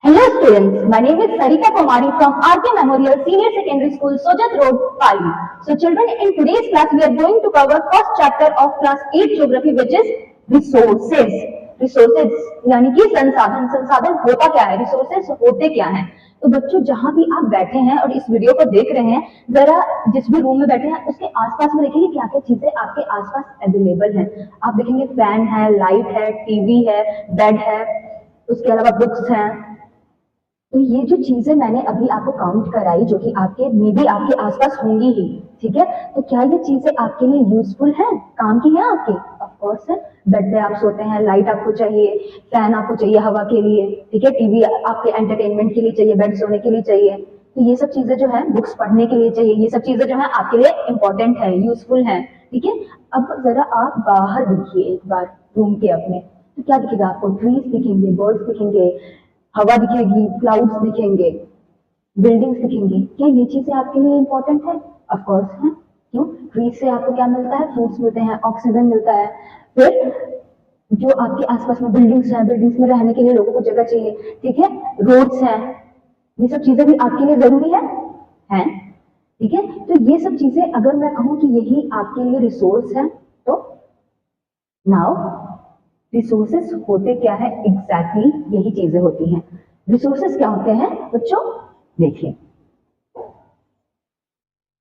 Hello students, my name is Sarika Kumari from RK Memorial Senior Secondary School, Sojat Road, Pali. So children, in today's class we are going to cover first chapter of class 8 geography, which is resources. Resources यानी कि संसाधन। संसाधन होता क्या है, resources होते क्या हैं। तो बच्चों, जहां भी आप बैठे हैं और इस वीडियो को देख रहे हैं, जरा जिस भी रूम में बैठे हैं उसके आसपास में देखेंगे क्या क्या चीजें आपके आसपास अवेलेबल हैं। आप देखेंगे फैन है, लाइट है, टीवी है, बेड है, उसके अलावा बुक्स हैं। तो ये जो चीजें मैंने अभी आपको काउंट कराई, जो कि आपके मे बी आपके आसपास होंगी ही, ठीक है। तो क्या ये चीजें आपके लिए यूजफुल हैं, काम की है आपके? ऑफ कोर्स है। बेड पे आप सोते हैं, लाइट आपको चाहिए, फैन आपको चाहिए हवा के लिए, ठीक है, टीवी आपके एंटरटेनमेंट के लिए चाहिए, बेड सोने के लिए चाहिए। तो ये सब चीजें जो है बुक्स पढ़ने के लिए चाहिए, ये सब चीजें जो है आपके लिए इंपॉर्टेंट है, यूजफुल है, ठीक है। अब जरा आप बाहर देखिए एक बार रूम के अपने, तो क्या दिखेगा आपको? ट्रीज दिखेंगे, बर्ड्स दिखेंगे, हवा दिखेगी, क्लाउड्स दिखेंगे, बिल्डिंग्स दिखेंगी। क्या ये चीजें आपके लिए इंपॉर्टेंट है? ऑफ कोर्स है। क्यों? ट्रीज से आपको क्या मिलता है? फ्रूट्स मिलते हैं, ऑक्सीजन मिलता है। फिर जो आपके आसपास में बिल्डिंग्स हैं, बिल्डिंग्स में रहने के लिए लोगों को जगह चाहिए, ठीक है, रोड्स हैं, ये सब चीजें भी आपके लिए जरूरी है, हैं, ठीक है। तो ये सब चीजें अगर मैं कहूं कि यही आपके लिए रिसोर्स है, तो नाउ रिसोर्सेस होते क्या है? एग्जैक्टली यही चीजें होती हैं। रिसोर्सेस क्या होते हैं बच्चों? देखिए,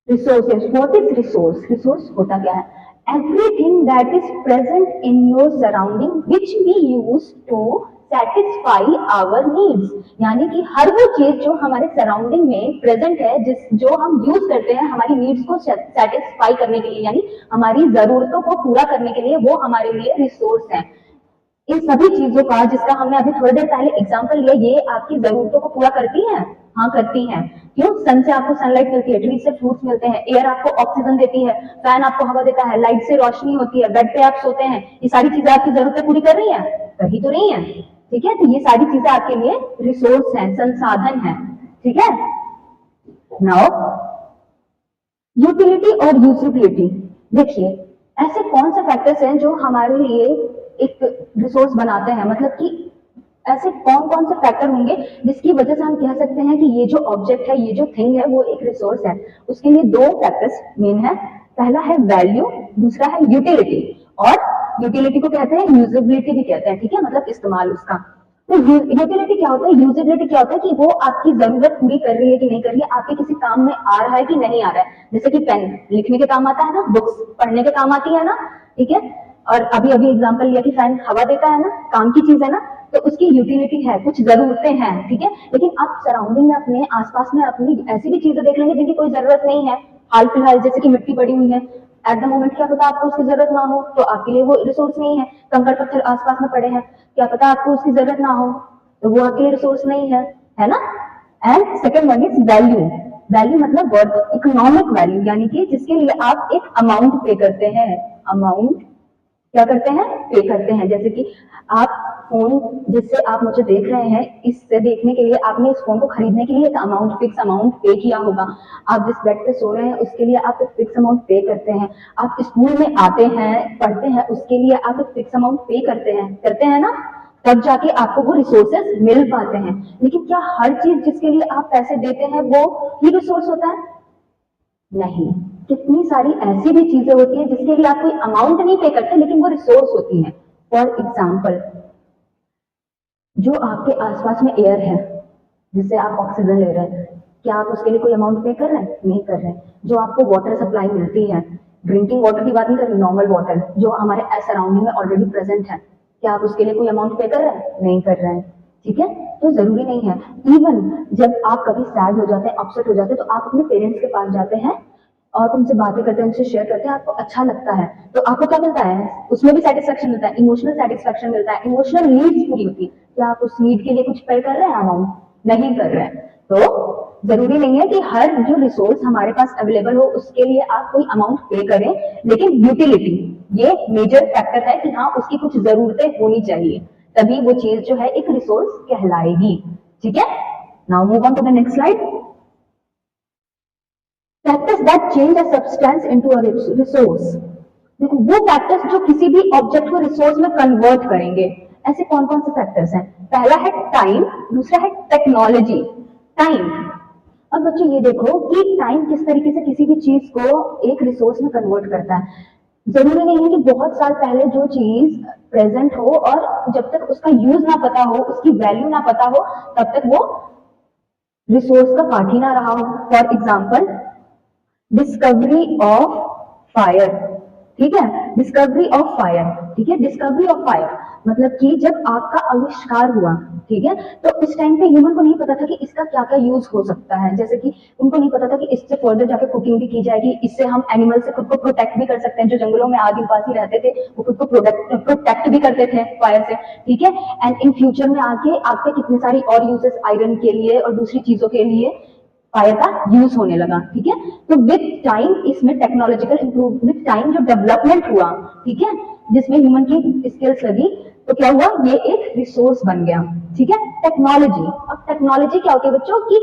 resources, what is resource? Resource होता क्या है? Everything that is present in your surrounding which we use to satisfy our needs. यानी कि हर वो चीज जो हमारे सराउंडिंग में प्रेजेंट है, जो हम यूज करते हैं हमारी नीड्स को सेटिस्फाई करने के लिए, यानी हमारी जरूरतों को पूरा करने के लिए, वो हमारे लिए रिसोर्स है। इन सभी चीजों का, जिसका हमने अभी थोड़ी देर पहले एग्जांपल लिया, ये आपकी जरूरतों को पूरा करती हैं? हाँ, करती हैं। क्यों? सन से आपको सनलाइट मिलती है, ट्री से फ्रूट्स मिलते हैं, एयर आपको ऑक्सीजन देती है, फैन आपको हवा देता है, लाइट से रोशनी होती है, बेड पे आप सोते हैं। ये सारी चीजें आपकी जरूरतें पूरी कर रही हैं? कर ही तो रही हैं, ठीक है। तो ये सारी चीजें आपके लिए रिसोर्स हैं, संसाधन हैं, ठीक है। नाउ यूटिलिटी और यूजिबिलिटी। देखिए, ऐसे कौन से फैक्टर्स हैं जो हमारे लिए एक रिसोर्स बनाते हैं, मतलब कि ऐसे कौन कौन से फैक्टर होंगे जिसकी वजह से हम कह सकते हैं कि ये जो ऑब्जेक्ट है, ये जो थिंग है, वो एक रिसोर्स है। उसके लिए दो फैक्टर्स मेन है। पहला है वैल्यू, दूसरा है यूटिलिटी। और यूटिलिटी को कहते हैं यूजिबिलिटी भी कहते हैं, ठीक है, मतलब इस्तेमाल उसका। तो यूटिलिटी क्या होता है, यूजिबिलिटी क्या होता है कि वो आपकी जरूरत पूरी कर रही है कि नहीं कर रही है, आपके किसी काम में आ रहा है कि नहीं आ रहा है। जैसे कि पेन लिखने के काम आता है ना, बुक्स पढ़ने के काम आती है ना, ठीक है। और अभी अभी एग्जांपल लिया कि फैन हवा देता है ना, काम की चीज है ना, तो उसकी यूटिलिटी है, कुछ जरूरतें हैं, ठीक है। लेकिन आप सराउंडिंग में अपने आसपास में अपनी ऐसी भी चीजें देख लेंगे जिनकी कोई जरूरत नहीं है, हाल फिलहाल, जैसे कि मिट्टी पड़ी हुई है, एट द मोमेंट क्या पता आपको उसकी जरूरत ना हो, तो आपके लिए वो रिसोर्स नहीं है। कंकड़ पत्थर आसपास में पड़े हैं, क्या पता आपको उसकी जरूरत ना हो, तो वो आपके लिए रिसोर्स नहीं है ना। And second one is value. Value मतलब वर्थ, इकोनॉमिक वैल्यू, यानी कि जिसके लिए आप एक अमाउंट पे करते हैं। अमाउंट क्या करते हैं? पे करते हैं। जैसे कि आप फोन, जिससे आप मुझे देख रहे हैं, इससे देखने के लिए आपने इस फोन को खरीदने के लिए एक अमाउंट, फिक्स अमाउंट पे किया होगा। आप जिस बेड पे सो रहे हैं उसके लिए आप एक फिक्स अमाउंट पे करते हैं। आप स्कूल में आते हैं, पढ़ते हैं, उसके लिए आप एक फिक्स अमाउंट पे करते हैं ना, तब जाके आपको वो रिसोर्सेस मिल पाते हैं। लेकिन क्या हर चीज जिसके लिए आप पैसे देते हैं वो ही रिसोर्स होता है? नहीं, कितनी सारी ऐसी भी चीजें होती हैं जिसके लिए आप कोई अमाउंट नहीं पे करते, लेकिन वो रिसोर्स होती हैं। फॉर एग्जाम्पल, जो आपके आसपास में एयर है, जिससे आप ऑक्सीजन ले रहे हैं, क्या आप उसके लिए कोई अमाउंट पे कर रहे हैं? नहीं कर रहे हैं। जो आपको वाटर सप्लाई मिलती है, ड्रिंकिंग वाटर की बात नहीं कर रही, नॉर्मल वाटर जो हमारे सराउंडिंग में ऑलरेडी प्रेजेंट है, क्या आप उसके लिए कोई अमाउंट पे कर रहे हैं? नहीं कर रहे हैं, ठीक है। तो जरूरी नहीं है। इवन जब आप कभी सैड हो जाते हैं, अपसेट हो जाते हैं, तो आप अपने पेरेंट्स के पास जाते हैं और उनसे बातें करते हैं, उनसे शेयर करते हैं, आपको अच्छा लगता है, तो आपको क्या मिलता है? उसमें भी सेटिस्फेक्शन मिलता है, इमोशनल सेटिस्फेक्शन मिलता है, इमोशनल नीड्स पूरी होती है। क्या आप उस नीड के लिए कुछ पे कर रहे हैं अमाउंट? नहीं कर रहे हैं। तो जरूरी नहीं है कि हर जो रिसोर्स हमारे पास अवेलेबल हो उसके लिए आप कोई अमाउंट पे करें, लेकिन यूटिलिटी ये मेजर फैक्टर है कि हाँ, उसकी कुछ जरूरतें होनी चाहिए, तभी वो चीज जो है एक रिसोर्स कहलाएगी, ठीक है। Now move on to the next slide. Factors that change a substance into a resource. देखो, वो फैक्टर्स जो किसी भी ऑब्जेक्ट को रिसोर्स में कन्वर्ट करेंगे। ऐसे कौन कौन से फैक्टर्स हैं? पहला है टाइम, दूसरा है टेक्नोलॉजी। टाइम, अब बच्चों ये देखो कि टाइम किस तरीके से किसी भी चीज को एक रिसोर्स में कन्वर्ट करता है। जरूरी नहीं है कि बहुत साल पहले जो चीज प्रेजेंट हो और जब तक उसका यूज ना पता हो, उसकी वैल्यू ना पता हो, तब तक वो रिसोर्स का पार्ट ही ना रहा हो। For example, discovery of fire, ठीक है, डिस्कवरी ऑफ फायर, ठीक है, डिस्कवरी ऑफ फायर मतलब कि जब आग का आविष्कार हुआ, ठीक है, तो उस टाइम पे ह्यूमन को नहीं पता था कि इसका क्या क्या यूज हो सकता है। जैसे कि उनको नहीं पता था कि इससे फर्दर जाके कुकिंग भी की जाएगी, इससे हम एनिमल से खुद को प्रोटेक्ट भी कर सकते हैं। जो जंगलों में आदिवासी रहते थे वो खुद को प्रोटेक्ट भी करते थे फायर से, ठीक है। एंड इन फ्यूचर में आगे आग के कितने सारी और यूजेस आयरन के लिए और दूसरी चीजों के लिए फायर का यूज होने लगा, ठीक है। तो विद टाइम इसमें टेक्नोलॉजिकल इंप्रूव, विद टाइम जो डेवलपमेंट हुआ, ठीक है, जिसमें ह्यूमन की स्किल्स लगी, तो क्या हुआ, ये एक रिसोर्स बन गया, ठीक है। टेक्नोलॉजी, अब टेक्नोलॉजी क्या होती है बच्चों की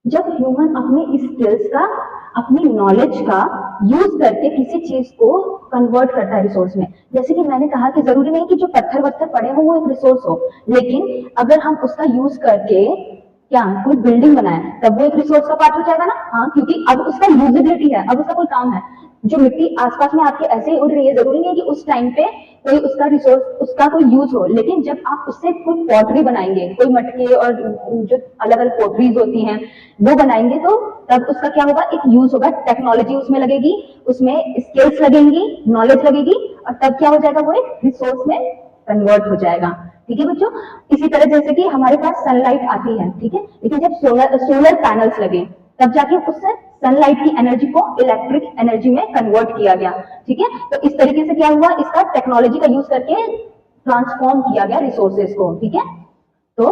जब ह्यूमन अपनी स्किल्स का, अपनी नॉलेज का यूज करके किसी चीज को कन्वर्ट करता है रिसोर्स में। जैसे कि मैंने कहा कि जरूरी नहीं कि जो पत्थर वत्थर पड़े हो वो एक रिसोर्स हो, लेकिन अगर हम उसका यूज करके क्या कोई बिल्डिंग बनाए तब वो एक रिसोर्स का पार्ट हो जाएगा ना। हाँ, क्योंकि अब उसका यूजेबिलिटी है, अब उसका कोई काम है। जो मिट्टी आसपास में आपके ऐसे ही उड़ रही है, जरूरी नहीं है कि उस टाइम पे कोई उसका रिसोर्स, उसका कोई यूज हो, लेकिन जब आप उससे कोई पॉटरी बनाएंगे, कोई मटके और जो अलग अलग पॉटरीज होती हैं वो बनाएंगे, तो तब उसका क्या होगा, एक यूज होगा, टेक्नोलॉजी उसमें लगेगी, उसमें स्किल्स लगेंगी, नॉलेज लगेगी, और तब क्या हो जाएगा, वो एक रिसोर्स में कन्वर्ट हो जाएगा, ठीक है बच्चों। इसी तरह जैसे कि हमारे पास सनलाइट आती है, ठीक है, लेकिन जब सोलर पैनल्स लगे तब जाके उससे सनलाइट की एनर्जी को इलेक्ट्रिक एनर्जी में कन्वर्ट किया गया, ठीक है। तो इस तरीके से क्या हुआ, इसका टेक्नोलॉजी का यूज करके ट्रांसफॉर्म किया गया रिसोर्सेज को, ठीक है। तो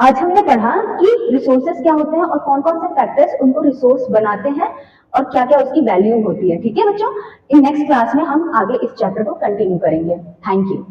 आज हमने पढ़ा कि रिसोर्सेज क्या होते हैं और कौन कौन से फैक्टर्स उनको रिसोर्स बनाते हैं और क्या क्या उसकी वैल्यू होती है, ठीक है बच्चों। इन नेक्स्ट क्लास में हम आगे इस चैप्टर को कंटिन्यू करेंगे। Thank you.